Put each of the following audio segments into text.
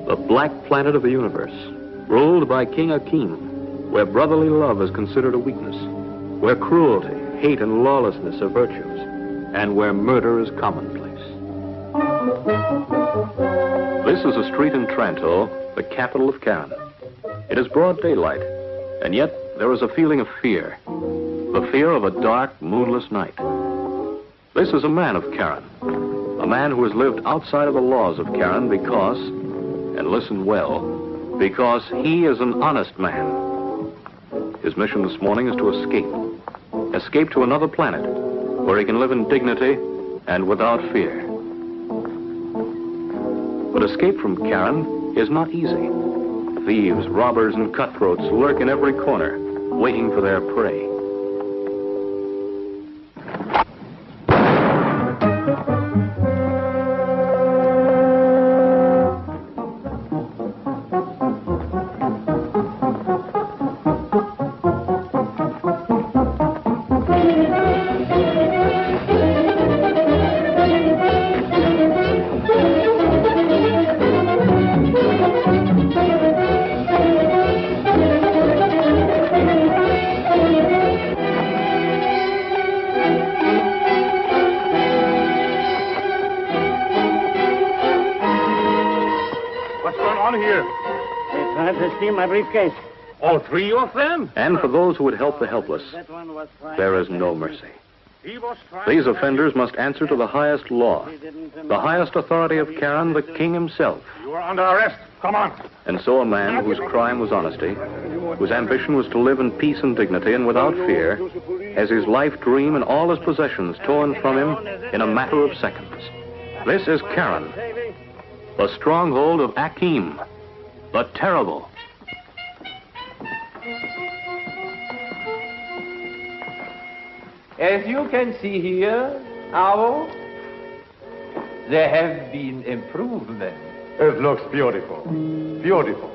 the black planet of the universe, ruled by King Akim, where brotherly love is considered a weakness, where cruelty, hate, and lawlessness are virtues, and where murder is commonplace. This is a street in Tranto, the capital of Karen. It is broad daylight, and yet there is a feeling of fear, the fear of a dark, moonless night. This is a man of Karen, a man who has lived outside of the laws of Karen because, and listen well, because he is an honest man. His mission this morning is to escape to another planet where he can live in dignity and without fear. But escape from Karen is not easy. Thieves, robbers, and cutthroats lurk in every corner, waiting for their prey. My briefcase. All three of them? And for those who would help the helpless, there is no mercy. These offenders must answer to the highest law, the highest authority of Karen, the king himself. You are under arrest. Come on. And so a man whose crime was honesty, whose ambition was to live in peace and dignity and without fear, has his life dream and all his possessions torn from him in a matter of seconds. This is Karen, the stronghold of Akim, the Terrible. As you can see here, Avo, there have been improvements. It looks beautiful. Beautiful.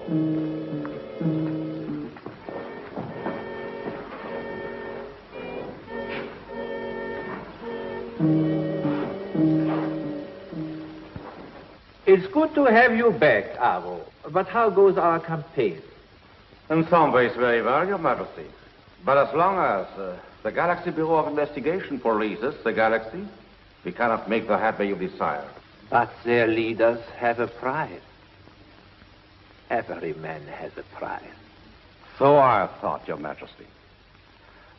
It's good to have you back, Avo. But how goes our campaign? In some ways, very well, Your Majesty. But as long as the Galaxy Bureau of Investigation polices the galaxy, we cannot make the headway you desire. But their leaders have a prize. Every man has a prize. So I thought, Your Majesty.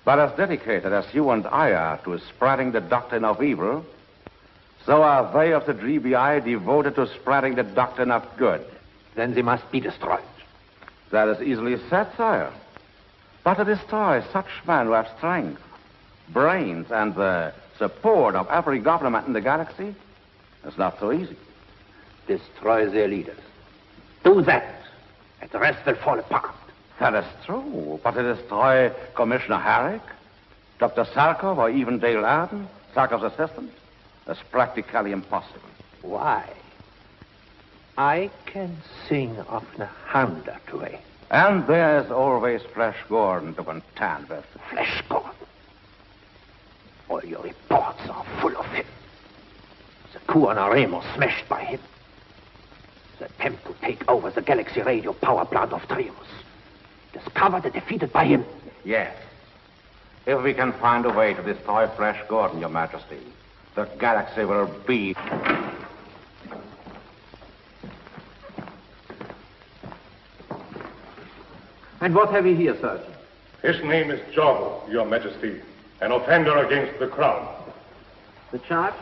But as dedicated as you and I are to spreading the doctrine of evil, so are they of the G.B.I. devoted to spreading the doctrine of good. Then they must be destroyed. That is easily said, sire. But to destroy such men who have strength, brains, and the support of every government in the galaxy is not so easy. Destroy their leaders. Do that, and the rest will fall apart. That is true, but to destroy Commissioner Herrick, Dr. Sarkov, or even Dale Arden, Sarkov's assistant, is practically impossible. Why? I can think of 100 ways. And there's always Flash Gordon to contend with. Flash Gordon? All your reports are full of him. The coup on Aremo smashed by him. The attempt to take over the Galaxy radio power plant of Trios. Discovered and defeated by him. Yes. If we can find a way to destroy Flash Gordon, Your Majesty, the galaxy will be... And what have we here, Sergeant? His name is Jogo, Your Majesty, an offender against the crown. The charge?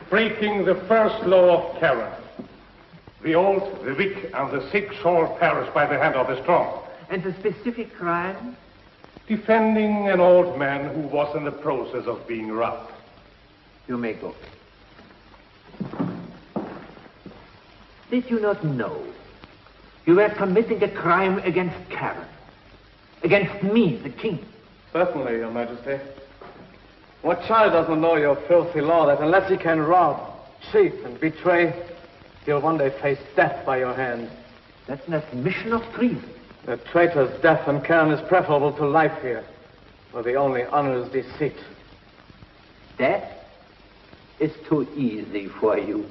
Breaking the first law of Karen. The old, the weak, and the sick shall perish by the hand of the strong. And the specific crime? Defending an old man who was in the process of being robbed. You may go. Did you not know you were committing a crime against Karen? Against me, the king? Certainly, Your Majesty. What child doesn't know your filthy law that unless he can rob, cheat, and betray, he'll one day face death by your hand? That's an admission of treason. A traitor's death in Karen is preferable to life here, where the only honor is deceit. Death is too easy for you.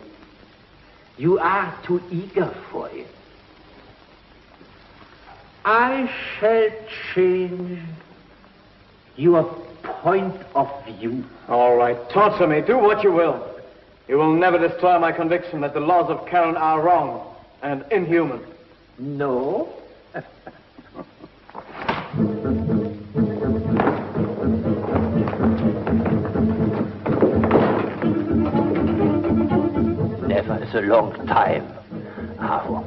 You are too eager for it. I shall change your point of view. All right, torture me. Do what you will. You will never destroy my conviction that the laws of Karen are wrong and inhuman. No. Never is a long time. How?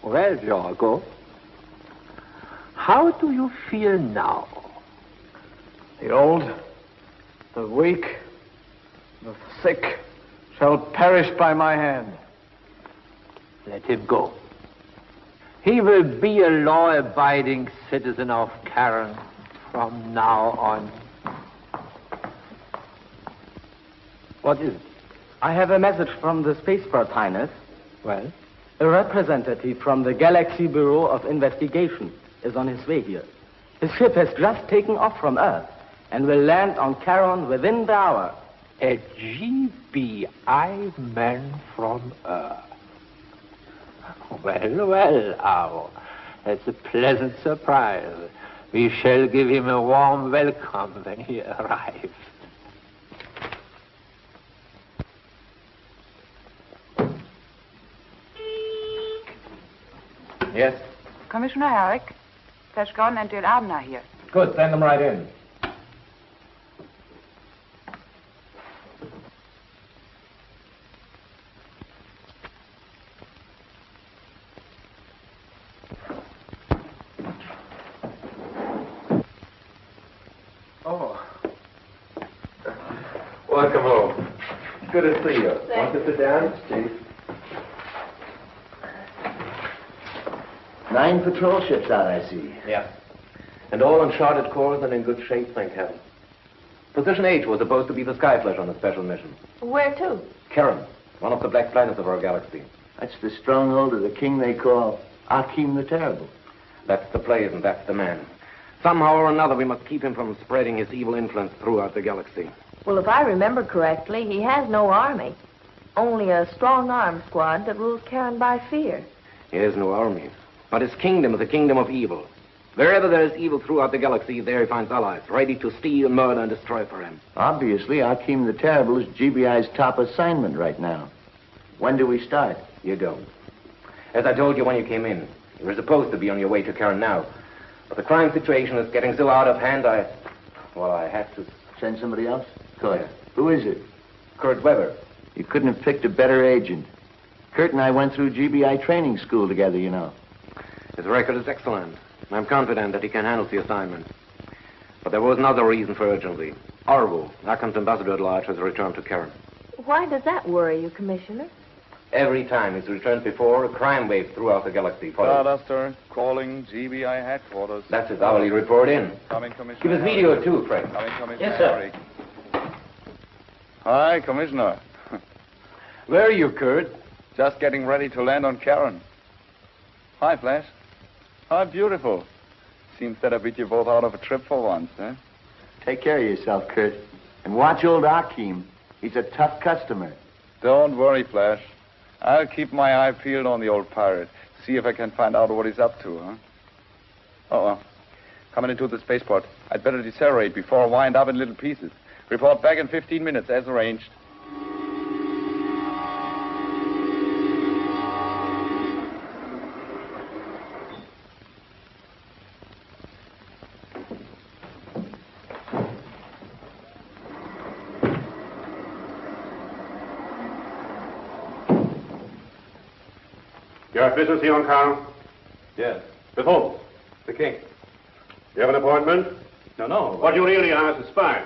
Well, Jorgo, how do you feel now? The old, the weak, the sick shall perish by my hand. Let him go. He will be a law-abiding citizen of Karen from now on. What is it? I have a message from the spaceport, Highness. Well? A representative from the Galaxy Bureau of Investigation is on his way here. His ship has just taken off from Earth and will land on Charon within the hour. A G.B.I. man from Earth. Well, well, Aro. That's a pleasant surprise. We shall give him a warm welcome when he arrives. Yes? Commissioner Herrick, Peshgon and Dil Abner here. Good, send them right in. Oh. Welcome home. Good to see you. Want to sit down, Chief? 9 patrol ships out, I see. Yeah. And all on charted course and in good shape, thank heaven. Position H was supposed to be the Skyflash on a special mission. Where to? Charon, one of the black planets of our galaxy. That's the stronghold of the king they call Akim the Terrible. That's the place and that's the man. Somehow or another, we must keep him from spreading his evil influence throughout the galaxy. Well, if I remember correctly, he has no army. Only a strong arm squad that rules Karen by fear. He has no army. But his kingdom is a kingdom of evil. Wherever there is evil throughout the galaxy, there he finds allies, ready to steal, murder, and destroy for him. Obviously, Akim the Terrible is G.B.I.'s top assignment right now. When do we start? You don't. As I told you when you came in, you were supposed to be on your way to Karen now. But the crime situation is getting so out of hand, I had to... Send somebody else? Good. Yeah. Who is it? Kurt Weber. You couldn't have picked a better agent. Kurt and I went through G.B.I. training school together, you know. His record is excellent. I'm confident that he can handle the assignment. But there was another reason for urgency. Arvo, Akim's ambassador at large, has returned to Karen. Why does that worry you, Commissioner? Every time he's returned before, a crime wave throughout the galaxy follows. Starduster, calling G.B.I. headquarters. That's his hourly report in. Coming, Commissioner. Give us video too, Frank. Coming, Commissioner. Yes, sir. Herrick. Hi, Commissioner. Where are you, Kurt? Just getting ready to land on Karen. Hi, Flash. How beautiful. Seems that I beat you both out of a trip for once, eh? Take care of yourself, Kurt. And watch old Akim. He's a tough customer. Don't worry, Flash. I'll keep my eye peeled on the old pirate. See if I can find out what he's up to, huh? Uh-oh. Coming into the spaceport. I'd better decelerate before I wind up in little pieces. Report back in 15 minutes, as arranged. You have business here on Karen? Yes. With whom? The king. You have an appointment? No. What you really are is a spy.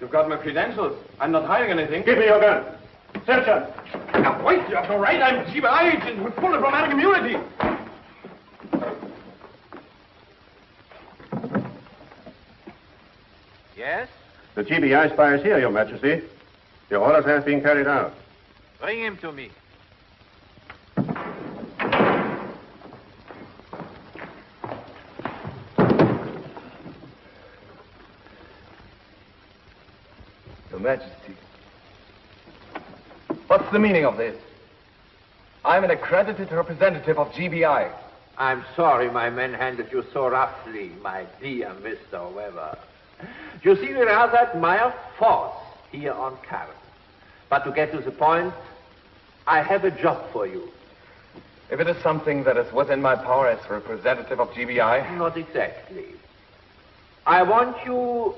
You've got my credentials. I'm not hiding anything. Give me your gun. Search her. Wait, you have no right. I'm a G.B.I. agent with full diplomatic immunity. Yes? The G.B.I. spy is here, Your Majesty. Your orders have been carried out. Bring him to me. Your Majesty. What's the meaning of this? I'm an accredited representative of G.B.I. I'm sorry my men handled you so roughly, my dear Mr. Weber. You see, we rather admire force here on Karen. But to get to the point, I have a job for you. If it is something that is within my power as representative of G.B.I. Not exactly. I want you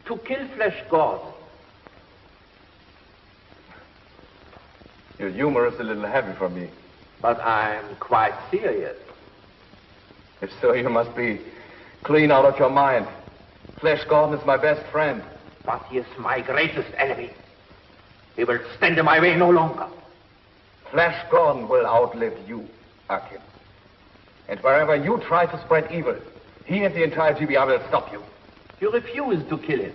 to kill Flesh Gordon. Your humor is a little heavy for me. But I'm quite serious. If so, you must be clean out of your mind. Flesh Gordon is my best friend. But he is my greatest enemy. He will stand in my way no longer. Flesh Gordon will outlive you, Akim. And wherever you try to spread evil, he and the entire G.B.I. will stop you. You refuse to kill him.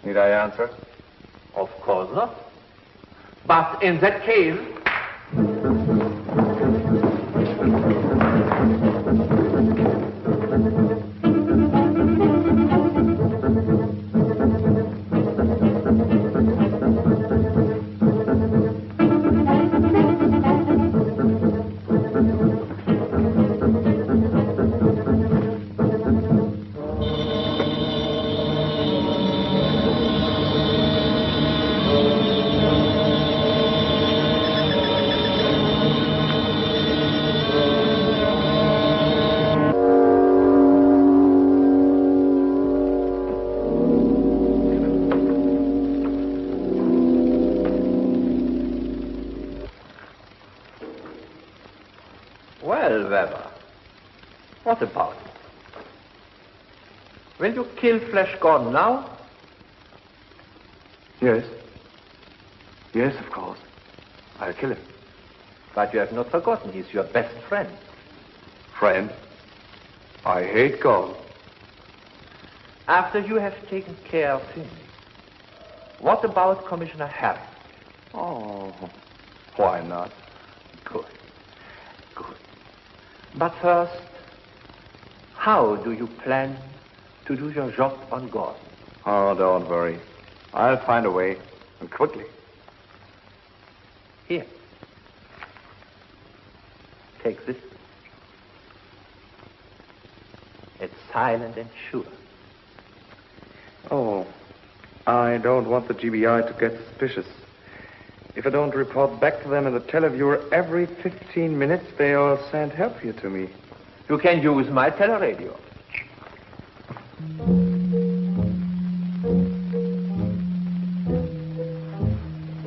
Need I answer? Of course not. But in that case... Well, Weber, what about it? Will you kill Flesh Gordon now? Yes. Yes, of course. I'll kill him. But you have not forgotten he's your best friend. Friend? I hate Gordon. After you have taken care of him, what about Commissioner Harris? Oh, why not? Good. Good. But first, how do you plan to do your job on Gordon? Oh, don't worry. I'll find a way, and quickly. Here. Take this. It's silent and sure. Oh, I don't want the G.B.I. to get suspicious. If I don't report back to them in the televiewer every 15 minutes, they'll send help here to me. You can use my teleradio.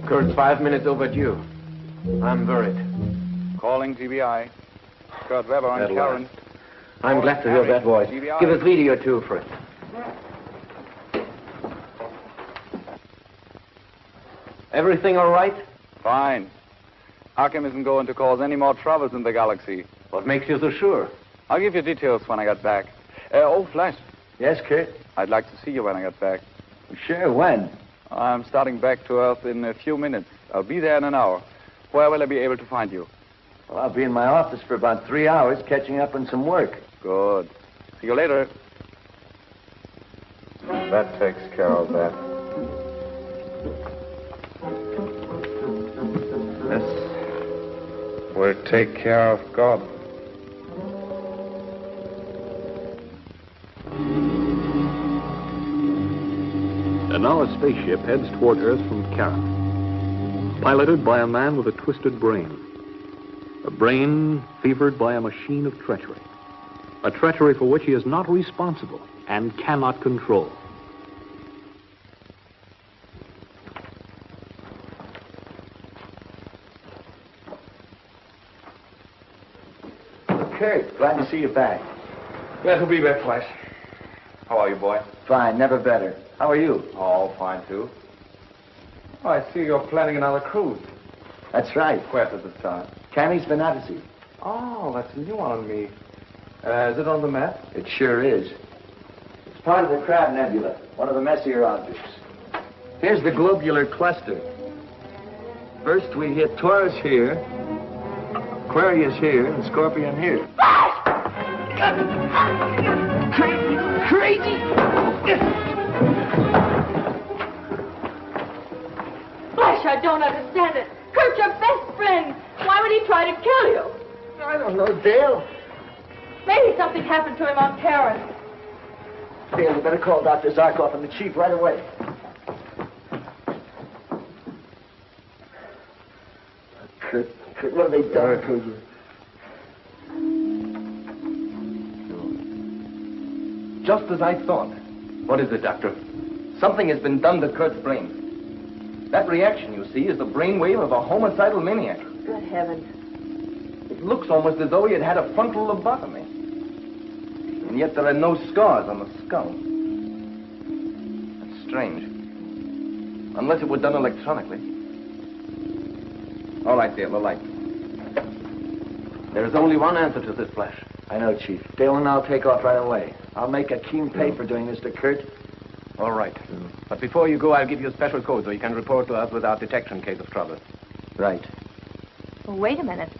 Kurt's 5 minutes overdue. I'm worried. Calling G.B.I. Kurt Weber and Karen. I'm glad to hear that voice. G.B.I. Give us radio too, Fritz. Everything all right? Fine. Akim isn't going to cause any more troubles in the galaxy. What makes you so sure? I'll give you details when I get back. Oh, Flash. Yes, Kurt? I'd like to see you when I get back. Sure, when? I'm starting back to Earth in a few minutes. I'll be there in an hour. Where will I be able to find you? Well, I'll be in my office for about 3 hours catching up on some work. Good. See you later. That takes care of that. This will take care of God. And now a spaceship heads toward Earth from Karen, piloted by a man with a twisted brain. A brain fevered by a machine of treachery. A treachery for which he is not responsible and cannot control. Kurt, glad to see you back. Glad to be back, Flash. How are you, boy? Fine, never better. How are you? Oh, fine, too. Oh, I see you're planning another cruise. That's right. Where does it start? Canis Venatici. Oh, that's new on me. Is it on the map? It sure is. It's part of the Crab Nebula, one of the messier objects. Here's the globular cluster. First we hit Taurus here, Aquarius here, and Scorpion here. Crazy! Flash, I don't understand it. Kurt's your best friend. Why would he try to kill you? I don't know, Dale. Maybe something happened to him on Terran. Dale, you better call Dr. Zarkov and the chief right away. Kurt, what have they done to you? Just as I thought. What is it, Doctor? Something has been done to Kurt's brain. That reaction, you see, is the brainwave of a homicidal maniac. Good heavens. It looks almost as though he had had a frontal lobotomy. And yet there are no scars on the skull. That's strange. Unless it were done electronically. All right, Dale, the light. There is only one answer to this, Flash. I know, Chief. Dale and I'll take off right away. I'll make Akim pay for doing this to Kurt. All right. But before you go, I'll give you a special code so you can report to us without detection in case of trouble. Right. Well, wait a minute.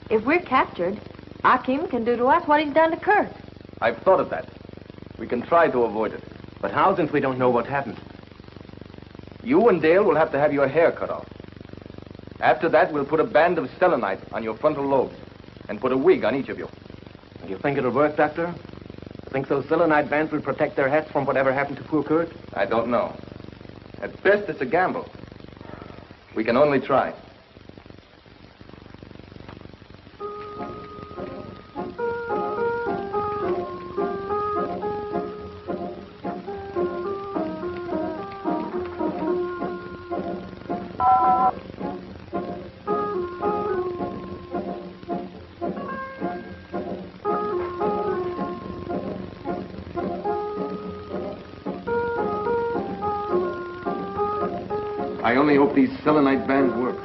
If we're captured, Akim can do to us what he's done to Kurt. I've thought of that. We can try to avoid it. But how, since we don't know what happened? You and Dale will have to have your hair cut off. After that, we'll put a band of selenite on your frontal lobes and put a wig on each of you. Do you think it'll work, Doctor? Think those selenite bands will protect their heads from whatever happened to poor Kurt? I don't know. At best, it's a gamble. We can only try. I only hope these selenite bands work.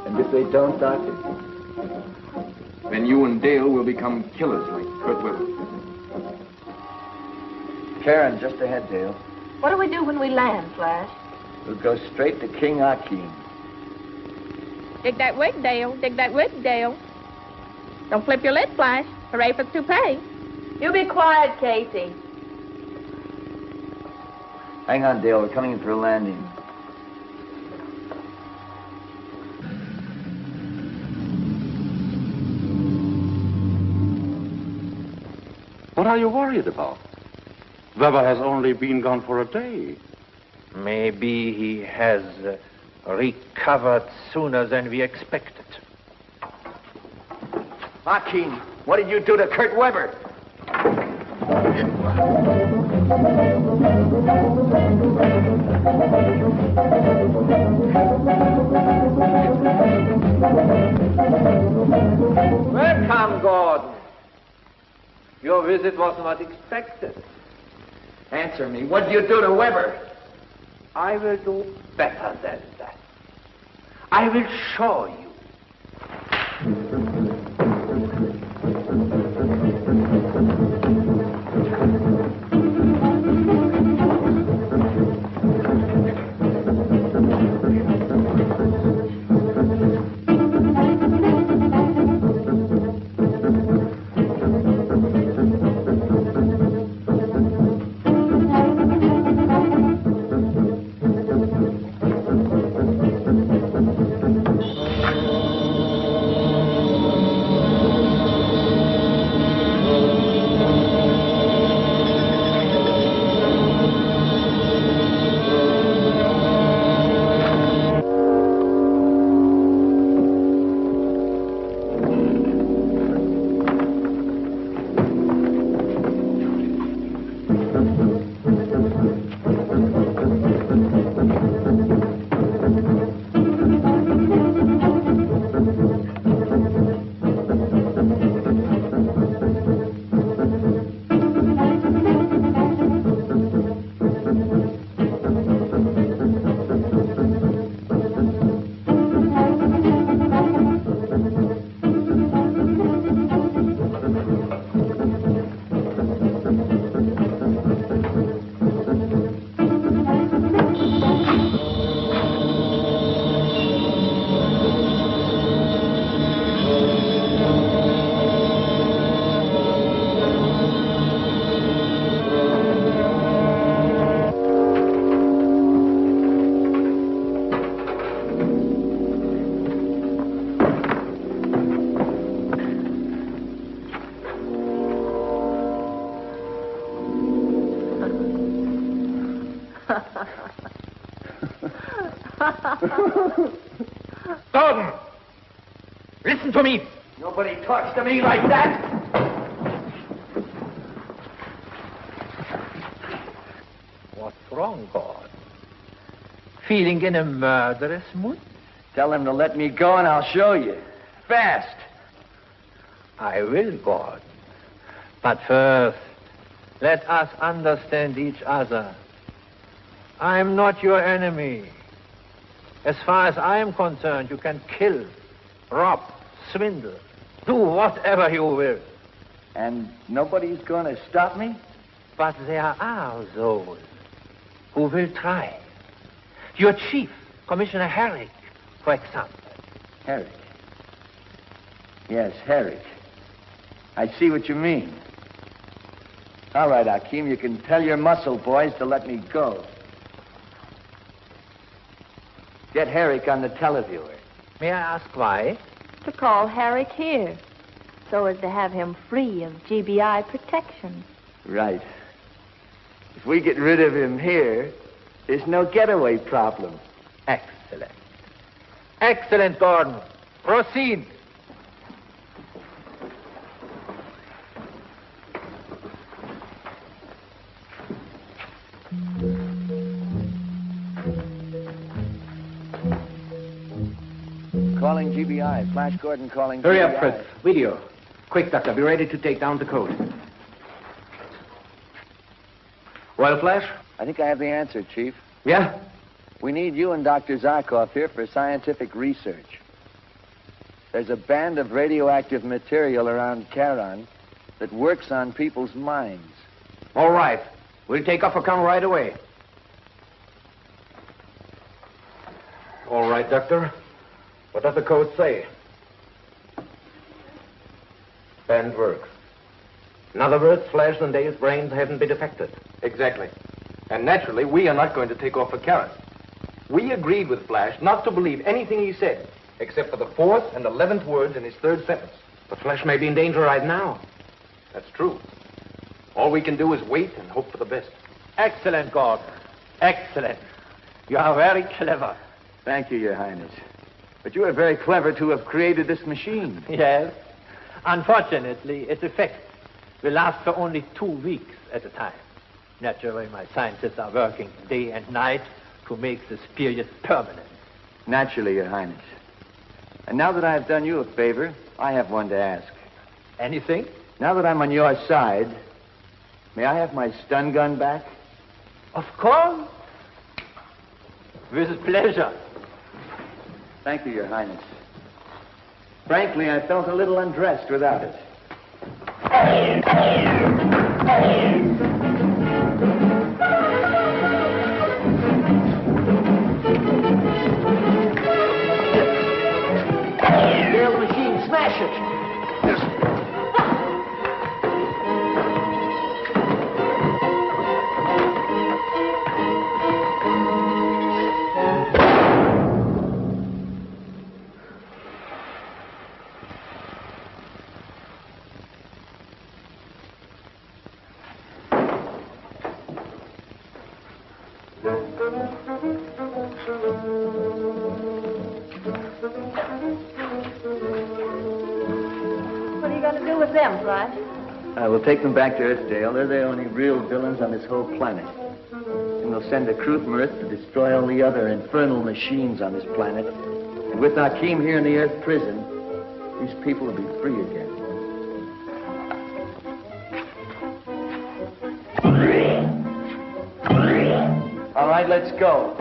And if they don't, Doctor? Then you and Dale will become killers like Kurt Weber. Karen, just ahead, Dale. What do we do when we land, Flash? We'll go straight to King Akim. Dig that wig, Dale. Dig that wig, Dale. Don't flip your lid, Flash. Hooray for the toupee. You be quiet, Casey. Hang on, Dale. We're coming in for a landing. What are you worried about? Weber has only been gone for a day. Maybe he has recovered sooner than we expected. Akim, what did you do to Kurt Weber? Welcome, Gordon. Your visit was not expected. Answer me. What did you do to Weber? I will do better than that. I will show you. listen to me. Nobody talks to me like that. What's wrong, God? Feeling in a murderous mood? Tell him to let me go and I'll show you. Fast. I will, God. But first, let us understand each other. I am not your enemy. As far as I am concerned, you can kill, rob, swindle, do whatever you will. And nobody's going to stop me? But there are those who will try. Your chief, Commissioner Herrick, for example. Herrick? Yes, Herrick. I see what you mean. All right, Akim, you can tell your muscle boys to let me go. Get Herrick on the televiewer. May I ask why? To call Herrick here, so as to have him free of G.B.I. protection. Right. If we get rid of him here, there's no getaway problem. Excellent. Excellent, Gordon. Proceed. Calling G.B.I. Flash Gordon calling Hurry G.B.I. up, Fritz. Video. Quick, Doctor. Be ready to take down the code. Well, Flash? I think I have the answer, Chief. Yeah? We need you and Dr. Zarkov here for scientific research. There's a band of radioactive material around Charon that works on people's minds. All right. We'll take off a come right away. All right, Doctor. What does the code say? Band works. In other words, Flash and Dave's brains haven't been affected. Exactly. And naturally, we are not going to take off for Karen. We agreed with Flash not to believe anything he said, except for the 4th and 11th words in his 3rd sentence. But Flash may be in danger right now. That's true. All we can do is wait and hope for the best. Excellent, Gordon. Excellent. You are very clever. Thank you, Your Highness. But you are very clever to have created this machine. Yes. Unfortunately, its effects will last for only 2 weeks at a time. Naturally, my scientists are working day and night to make this period permanent. Naturally, Your Highness. And now that I have done you a favor, I have one to ask. Anything? Now that I'm on your side, may I have my stun gun back? Of course. With pleasure. Thank you, Your Highness. Frankly, I felt a little undressed without it. Nail the machine, smash it. What are you going to do with them, Flash? We'll take them back to Earthdale. They're the only real villains on this whole planet. And we'll send a crew from Earth to destroy all the other infernal machines on this planet. And with Akim here in the Earth prison, these people will be free again. All right, let's go.